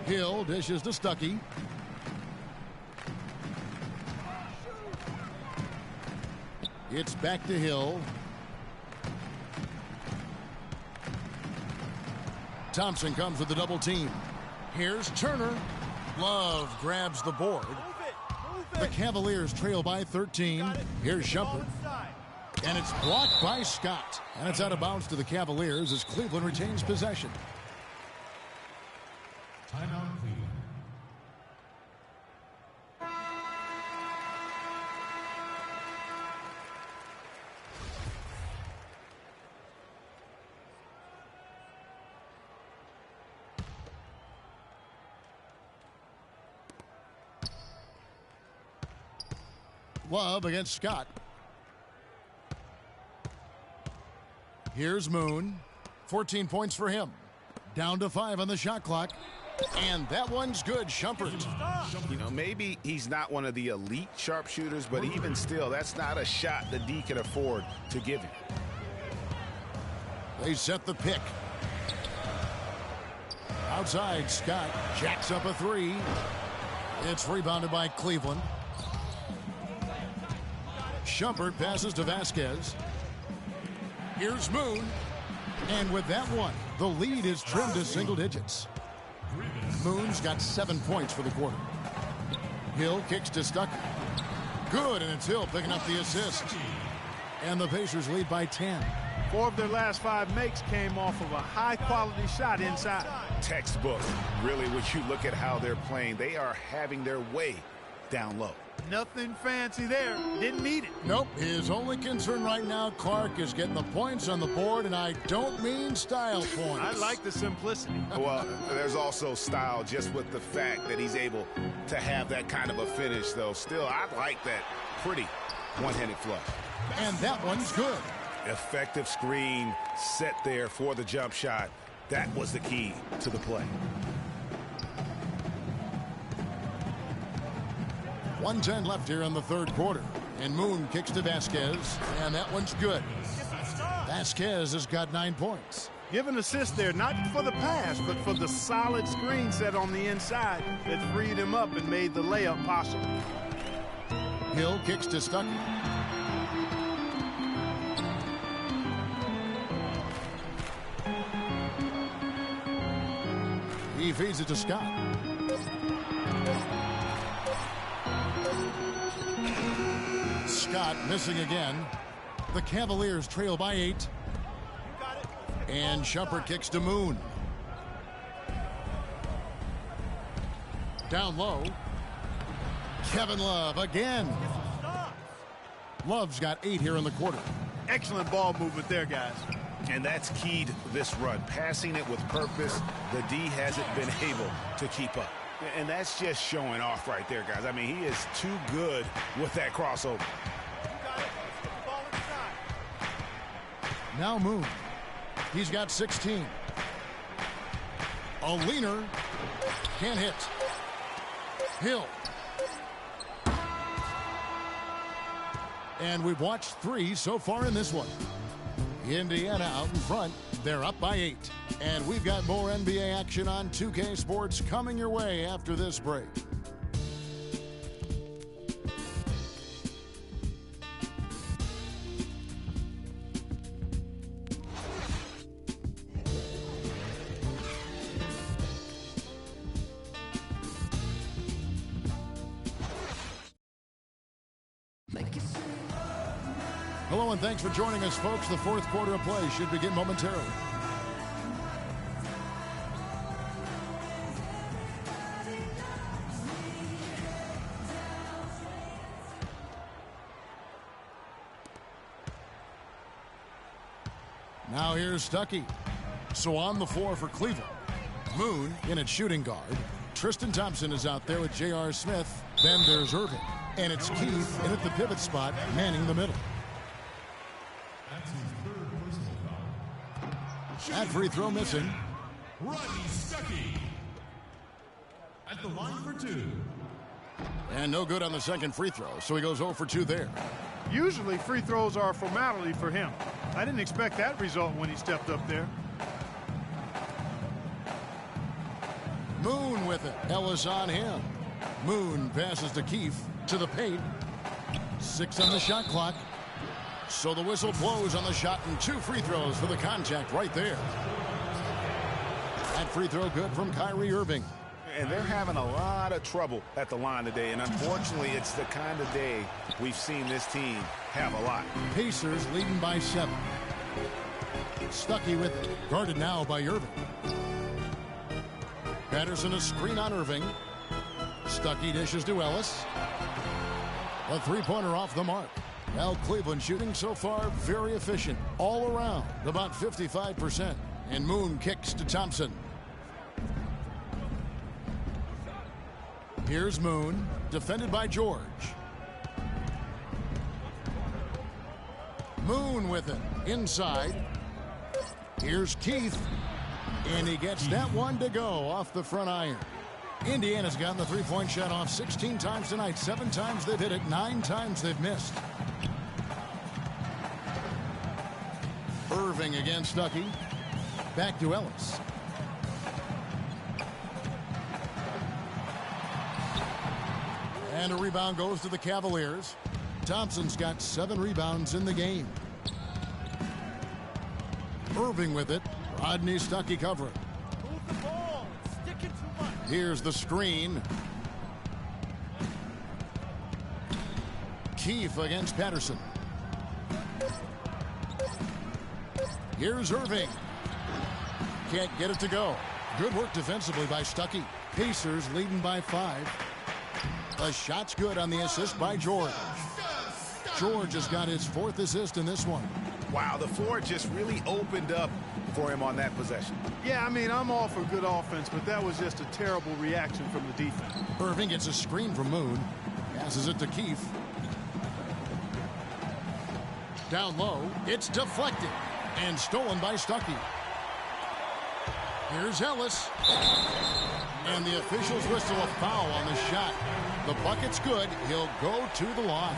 Hill dishes to Stuckey. It's back to Hill. Thompson comes with the double team. Here's Turner. Love grabs the board. The Cavaliers trail by 13. Here's Shumpert. And it's blocked by Scott. And it's out of bounds to the Cavaliers as Cleveland retains possession. Timeout, Cleveland. Love against Scott. Here's Moon. 14 points for him. Down to 5 on the shot clock. And that one's good, Shumpert. You know, maybe he's not one of the elite sharpshooters, but even still, that's not a shot that D can afford to give him. They set the pick. Outside, Scott jacks up a 3. It's rebounded by Cleveland. Shumpert passes to Vasquez. Here's Moon. And with that one, the lead is trimmed to single digits. Moon's got 7 points for the quarter. Hill kicks to Stuckey. Good, and it's Hill picking up the assist. And the Pacers lead by 10. 4 of their last 5 makes came off of a high-quality shot inside. Textbook. Really, when you look at how they're playing, they are having their way down low. Nothing fancy there. Didn't need it. Nope. His only concern right now, Clark, is getting the points on the board, and I don't mean style points. I like the simplicity. Well, there's also style just with the fact that he's able to have that kind of a finish, though. Still, I like that pretty one-handed flush. And that one's good. Effective screen set there for the jump shot. That was the key to the play. 1:10 left here in the third quarter. And Moon kicks to Vasquez, and that one's good. Vasquez has got 9 points. Give an assist there, not for the pass, but for the solid screen set on the inside that freed him up and made the layup possible. Hill kicks to Stuckey. He feeds it to Scott. Scott missing again. The Cavaliers trail by 8. And Shumpert kicks to Moon. Down low. Kevin Love again. Love's got 8 here in the quarter. Excellent ball movement there, guys. And that's keyed this run. Passing it with purpose, the D hasn't been able to keep up. And that's just showing off right there, guys. I mean, he is too good with that crossover. Now Moon. He's got 16. A leaner. Can't hit. Hill. And we've watched 3 so far in this one. Indiana out in front. They're up by 8. And we've got more NBA action on 2K Sports coming your way after this break. Hello and thanks for joining us, folks. The fourth quarter of play should begin momentarily. Now here's Stuckey. So on the floor for Cleveland. Moon in at shooting guard. Tristan Thompson is out there with J.R. Smith. Then there's Irving. And it's Keith in at the pivot spot, manning the middle. That free throw missing. Rodney Stuckey at the line for 2. And no good on the second free throw, so he goes 0 for 2 there. Usually free throws are a formality for him. I didn't expect that result when he stepped up there. Moon with it. Ellis on him. Moon passes to Keith to the paint. 6 on the shot clock. So the whistle blows on the shot and 2 free throws for the contact right there. That free throw good from Kyrie Irving. And they're having a lot of trouble at the line today. And unfortunately, it's the kind of day we've seen this team have a lot. Pacers leading by 7. Stuckey with it. Guarded now by Irving. Patterson a screen on Irving. Stuckey dishes to Ellis. A three-pointer off the mark. Well, Cleveland shooting so far very efficient all around, about 55%. And Moon kicks to Thompson. Here's Moon, defended by George. Moon with it, inside. Here's Keith, and he gets that one to go off the front iron. Indiana's gotten the three-point shot off 16 times tonight. 7 times they've hit it, 9 times they've missed. Irving against Stuckey. Back to Ellis. And a rebound goes to the Cavaliers. Thompson's got 7 rebounds in the game. Irving with it. Rodney Stuckey covering. Move the ball. Sticking too much. Here's the screen. Keith against Patterson. Here's Irving. Can't get it to go. Good work defensively by Stuckey. Pacers leading by 5. The shot's good on the assist by George. George has got his 4th assist in this one. Wow, the floor just really opened up for him on that possession. Yeah, I mean, I'm all for good offense, but that was just a terrible reaction from the defense. Irving gets a screen from Moon. Passes it to Keith. Down low. It's deflected. And stolen by Stuckey. Here's Ellis. And the officials whistle a foul on the shot. The bucket's good. He'll go to the line.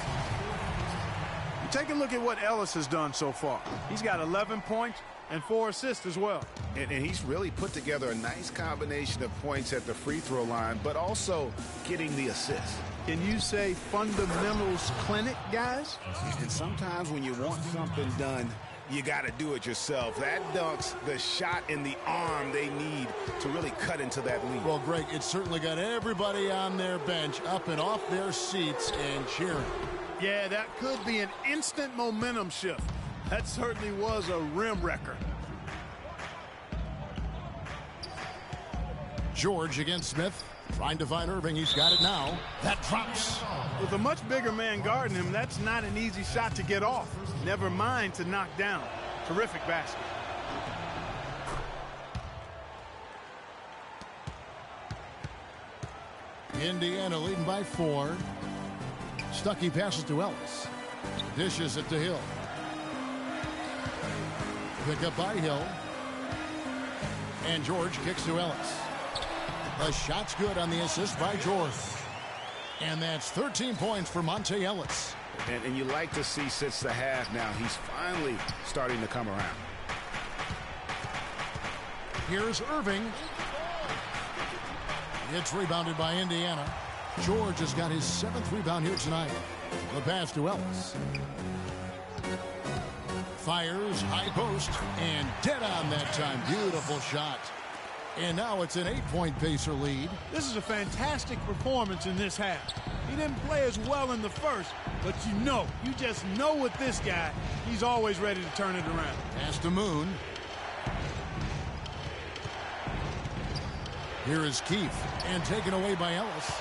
Take a look at what Ellis has done so far. He's got 11 points and 4 assists as well. And he's really put together a nice combination of points at the free throw line, but also getting the assist. Can you say fundamentals clinic, guys? And sometimes when you want something done, you got to do it yourself. That dunks the shot in the arm they need to really cut into that lead. Well, Greg, it's certainly got everybody on their bench up and off their seats and cheering. Yeah, that could be an instant momentum shift. That certainly was a rim wrecker. George against Smith. Trying to find Irving. He's got it now. That drops. With a much bigger man guarding him, that's not an easy shot to get off. Never mind to knock down. Terrific basket. Indiana leading by 4. Stuckey passes to Ellis. Dishes it to Hill. Pick up by Hill. And George kicks to Ellis. The shot's good on the assist by George. And that's 13 points for Monte Ellis. And you like to see since the half now, he's finally starting to come around. Here's Irving. It's rebounded by Indiana. George has got his 7th rebound here tonight. The pass to Ellis. Fires, high post, and dead on that time. Beautiful shot. And now it's an 8-point Pacer lead. This is a fantastic performance in this half. He didn't play as well in the first, but you just know with this guy, he's always ready to turn it around. Pass to Moon. Here is Keefe, and taken away by Ellis.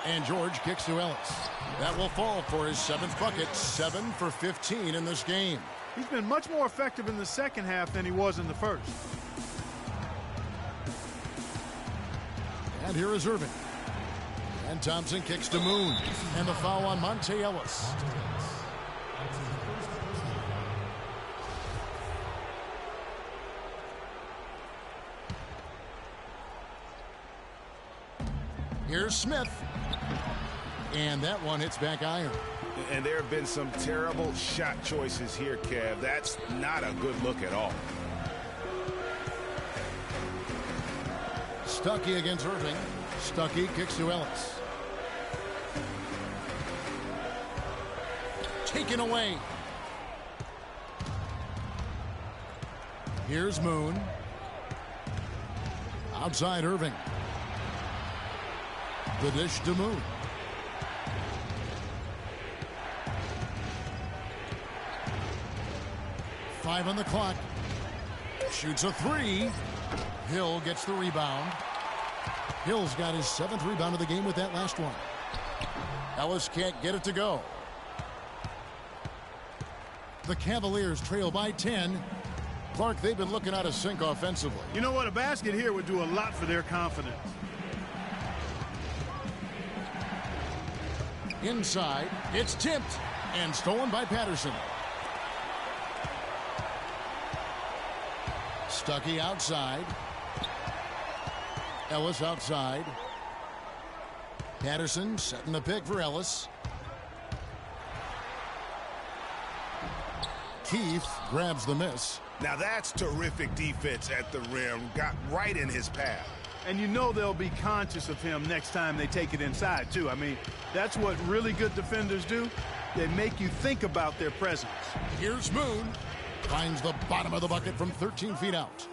And George kicks to Ellis. That will fall for his 7th bucket, 7 for 15 in this game. He's been much more effective in the second half than he was in the first. And here is Irving. And Thompson kicks to Moon. And the foul on Monte Ellis. Here's Smith. And that one hits back iron. And there have been some terrible shot choices here, Kev. That's not a good look at all. Stuckey against Irving. Stuckey kicks to Ellis. Taken away. Here's Moon. Outside Irving. The dish to Moon. Five on the clock. Shoots a 3. Hill gets the rebound. Hill's got his 7th rebound of the game with that last one. Ellis can't get it to go. The Cavaliers trail by 10. Clark, they've been looking out of sync offensively. You know what? A basket here would do a lot for their confidence. Inside, it's tipped and stolen by Patterson. Stuckey outside. Ellis outside. Patterson setting the pick for Ellis. Keefe grabs the miss. Now that's terrific defense at the rim. Got right in his path. And you know they'll be conscious of him next time they take it inside, too. I mean, that's what really good defenders do. They make you think about their presence. Here's Moon. Finds the bottom of the bucket from 13 feet out.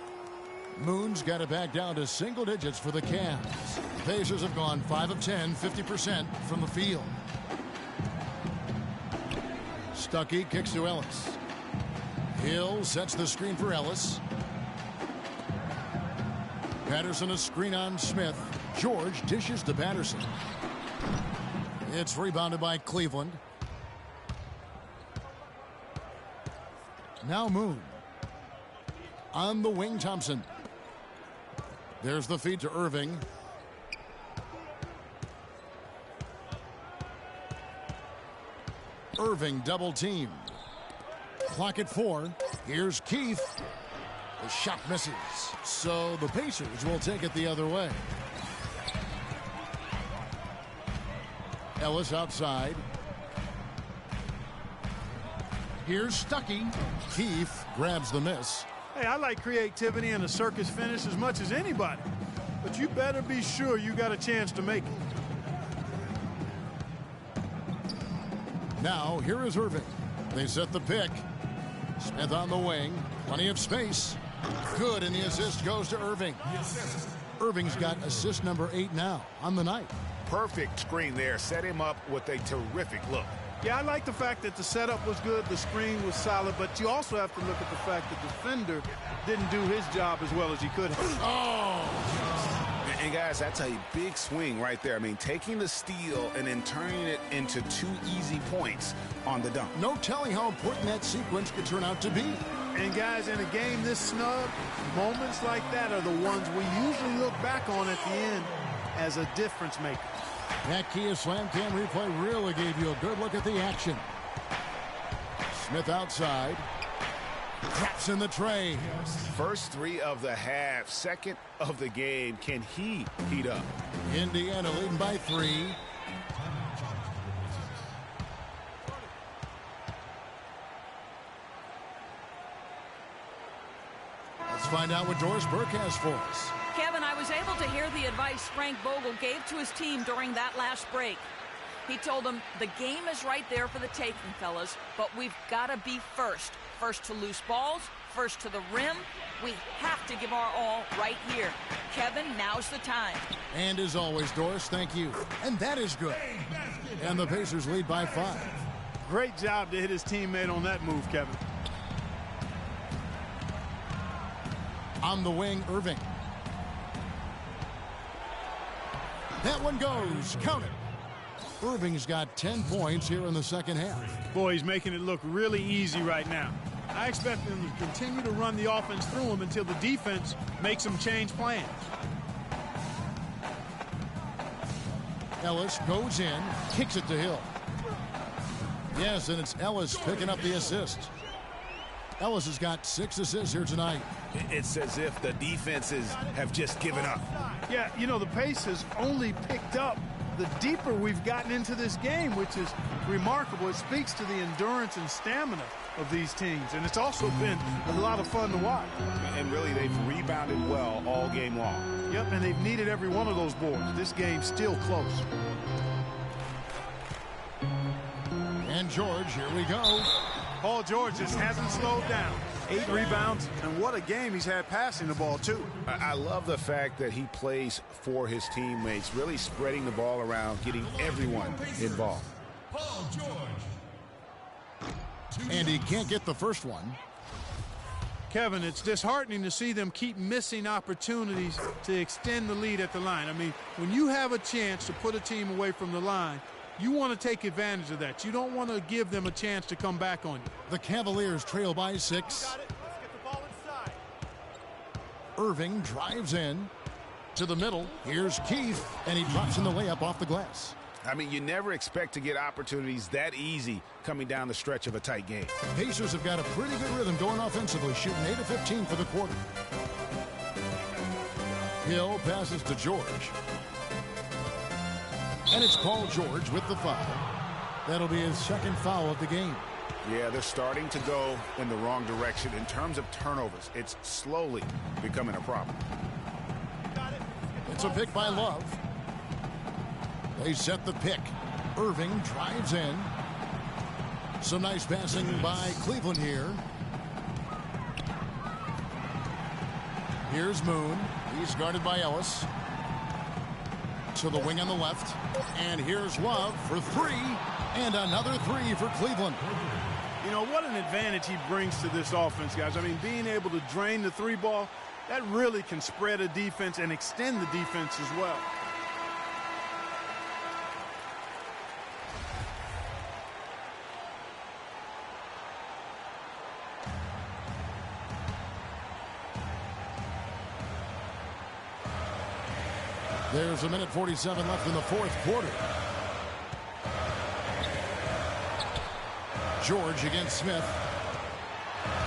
Moon's got it back down to single digits for the Cavs. Pacers have gone 5 of 10, 50% from the field. Stuckey kicks to Ellis. Hill sets the screen for Ellis. Patterson a screen on Smith. George dishes to Patterson. It's rebounded by Cleveland. Now Moon. On the wing, Thompson. There's the feed to Irving. Irving double team. Clock at 4. Here's Keefe. The shot misses. So the Pacers will take it the other way. Ellis outside. Here's Stuckey. Keefe grabs the miss. Hey, I like creativity and a circus finish as much as anybody. But you better be sure you got a chance to make it. Now, here is Irving. They set the pick. Smith on the wing. Plenty of space. Good, and the assist goes to Irving. Irving's got assist number 8 now on the night. Perfect screen there. Set him up with a terrific look. Yeah, I like the fact that the setup was good, the screen was solid, but you also have to look at the fact that the defender didn't do his job as well as he could have. Oh! And guys, that's a big swing right there. I mean, taking the steal and then turning it into 2 easy points on the dunk. No telling how important that sequence could turn out to be. And guys, in a game this snug, moments like that are the ones we usually look back on at the end as a difference maker. That Kia Slam Cam replay really gave you a good look at the action. Smith outside. Drops in the tray. First three of the half, second of the game. Can he heat up? Indiana leading by 3. Let's find out what Doris Burke has for us. Kevin, I was able to hear the advice Frank Vogel gave to his team during that last break. He told them, the game is right there for the taking, fellas, but we've got to be first. First to loose balls, first to the rim. We have to give our all right here. Kevin, now's the time. And as always, Doris, thank you. And that is good. And the Pacers lead by 5. Great job to hit his teammate on that move, Kevin. On the wing, Irving. That one goes. Count it. Irving's got 10 points here in the second half. Boy, he's making it look really easy right now. I expect them to continue to run the offense through him until the defense makes them change plans. Ellis goes in, kicks it to Hill. Yes, and it's Ellis picking up the assist. Ellis has got 6 assists here tonight. It's as if the defenses have just given up. Yeah, you know, the pace has only picked up the deeper we've gotten into this game, which is remarkable. It speaks to the endurance and stamina of these teams, and it's also been a lot of fun to watch. And really, they've rebounded well all game long. Yep, and they've needed every one of those boards. This game's still close. And George, here we go. Paul George just hasn't slowed down. 8 rebounds, and what a game he's had passing the ball, too. I love the fact that he plays for his teammates, really spreading the ball around, getting everyone involved. Paul George. And he can't get the first one. Kevin, it's disheartening to see them keep missing opportunities to extend the lead at the line. I mean, when you have a chance to put a team away from the line, you want to take advantage of that. You don't want to give them a chance to come back on you. The Cavaliers trail by 6. Let's get the ball inside. Irving drives in to the middle. Here's Keith, and he drops in the layup off the glass. I mean, you never expect to get opportunities that easy coming down the stretch of a tight game. Pacers have got a pretty good rhythm going offensively, shooting 8 of 15 for the quarter. Hill passes to George. And it's Paul George with the foul. That'll be his second foul of the game. Yeah, they're starting to go in the wrong direction in terms of turnovers. It's slowly becoming a problem. It's a pick by Love. They set the pick. Irving drives in. Some nice passing by Cleveland here. Here's Moon. He's guarded by Ellis. To the wing on the left. And here's Love for 3. And another 3 for Cleveland. You know, what an advantage he brings to this offense, guys. I mean, being able to drain the 3-ball, that really can spread a defense and extend the defense as well. There's a minute 47 left in the fourth quarter. George against Smith.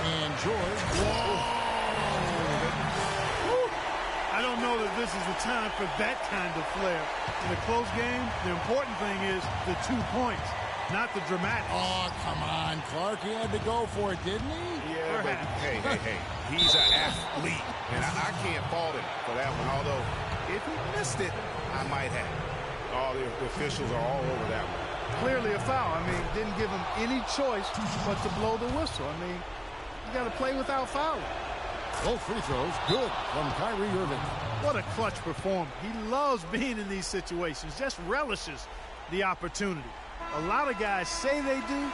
And George. Whoa! I don't know that this is the time for that kind of flair. In a close game, the important thing is the 2 points, not the dramatic. Oh, come on, Clark. He had to go for it, didn't he? Yeah, but hey. He's an athlete, and I can't fault him for that one. Although, if he missed it, I might have. All the officials are all over that one. Clearly a foul. I mean, didn't give him any choice but to blow the whistle. I mean, you got to play without fouling. Both free throws, good from Kyrie Irving. What a clutch performer. He loves being in these situations, just relishes the opportunity. A lot of guys say they do,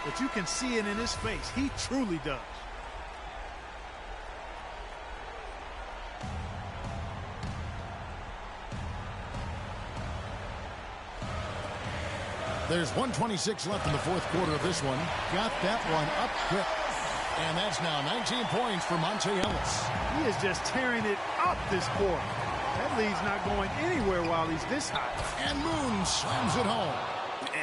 but you can see it in his face. He truly does. There's 1:26 left in the fourth quarter of this one. Got that one up quick. And that's now 19 points for Monte Ellis. He is just tearing it up this quarter. That lead's not going anywhere while he's this hot. And Moon slams it home.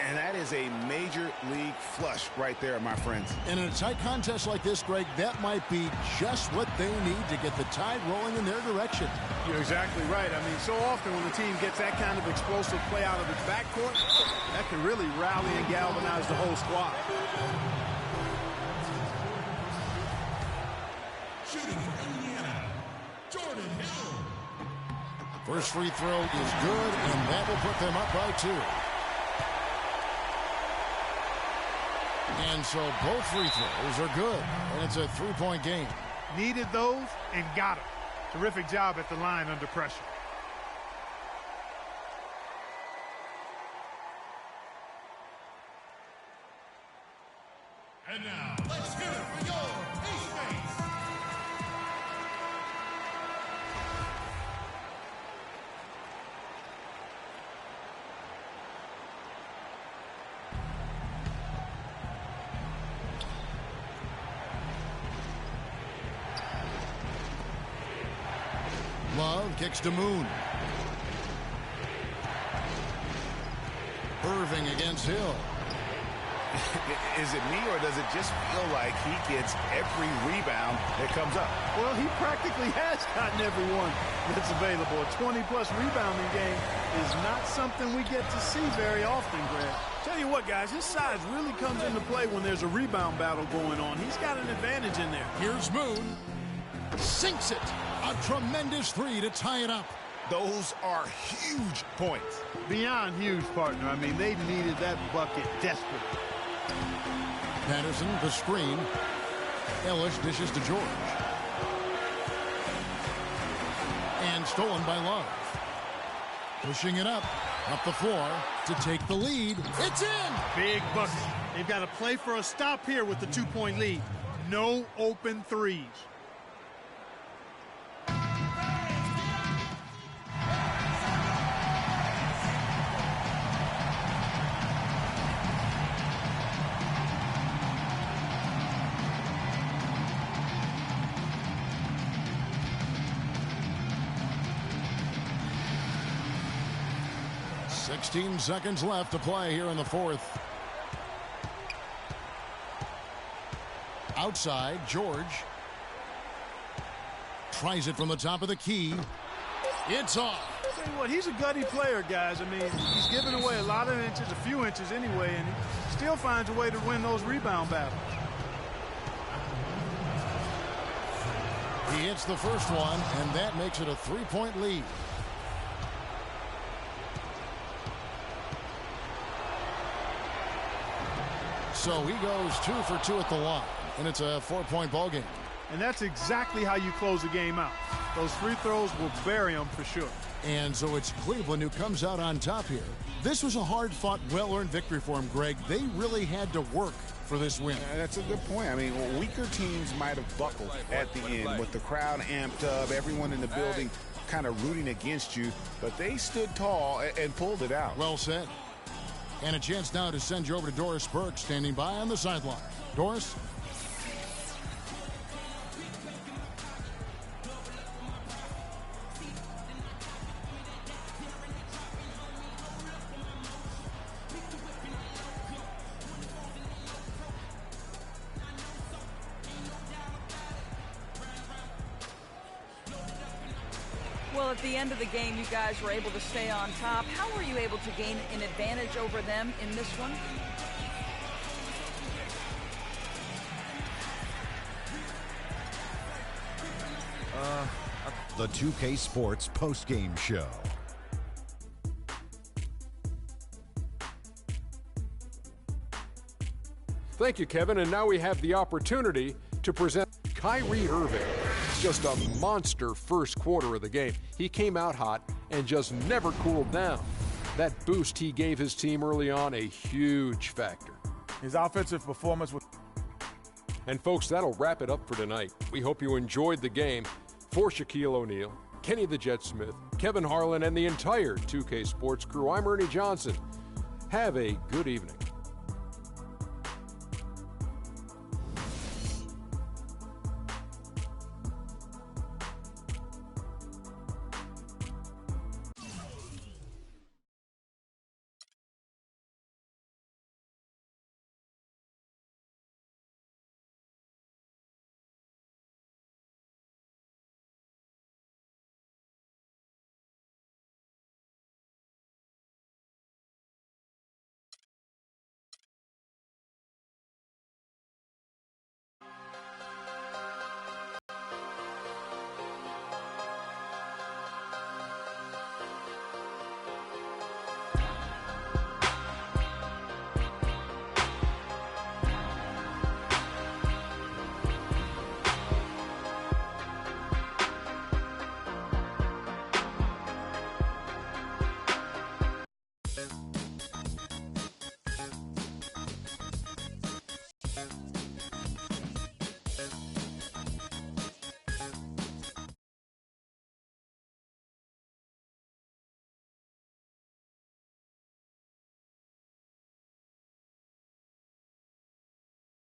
And that is a major league flush right there, my friends. And in a tight contest like this, Greg, that might be just what they need to get the tide rolling in their direction. You're exactly right. I mean, so often when the team gets that kind of explosive play out of its backcourt, that can really rally and galvanize the whole squad. Shooting for Indiana, Jordan Hill. First free throw is good, and that will put them up by 2. And so both free throws are good, and it's a 3-point game. Needed those and got them. Terrific job at the line under pressure. And now, let's hear it for your Pace. Love kicks to Moon. Irving against Hill. Is it me, or does it just feel like he gets every rebound that comes up? Well, he practically has gotten every one that's available. A 20-plus rebounding game is not something we get to see very often, Greg. Tell you what, guys, his size really comes into play when there's a rebound battle going on. He's got an advantage in there. Here's Moon. Sinks it. A tremendous 3 to tie it up. Those are huge points. Beyond huge, partner. I mean, they needed that bucket desperately. Patterson, the screen. Ellis dishes to George. And stolen by Love. Pushing it up the floor to take the lead. It's in! Big bucket. They've got to play for a stop here with the 2-point lead. No open threes. Sixteen seconds left to play here in the fourth. Outside, George. Tries it from the top of the key. It's off. Tell you what, he's a gutty player, guys. I mean, he's giving away a lot of inches, a few inches anyway, and he still finds a way to win those rebound battles. He hits the first one, and that makes it a 3-point lead. So he goes 2 for 2 at the line, and it's a 4-point ball game. And that's exactly how you close a game out. Those free throws will bury them for sure. And so it's Cleveland who comes out on top here. This was a hard-fought, well-earned victory for him, Greg. They really had to work for this win. That's a good point. I mean, weaker teams might have buckled at the end with the crowd amped up, everyone in the building kind of rooting against you, but they stood tall and pulled it out. Well said. And a chance now to send you over to Doris Burke, standing by on the sideline. Doris? Well, at the end of the game, you guys were able to stay on top. How were you able to gain an advantage over them in this one? The 2K Sports post-game show. Thank you, Kevin. And now we have the opportunity to present Kyrie Irving. Just a monster first quarter of the game. He came out hot and just never cooled down. That boost he gave his team early on, a huge factor. His offensive performance was... And folks, that'll wrap it up for tonight. We hope you enjoyed the game. For Shaquille O'Neal, Kenny the Jet Smith, Kevin Harlan, and the entire 2K Sports crew, I'm Ernie Johnson. Have a good evening.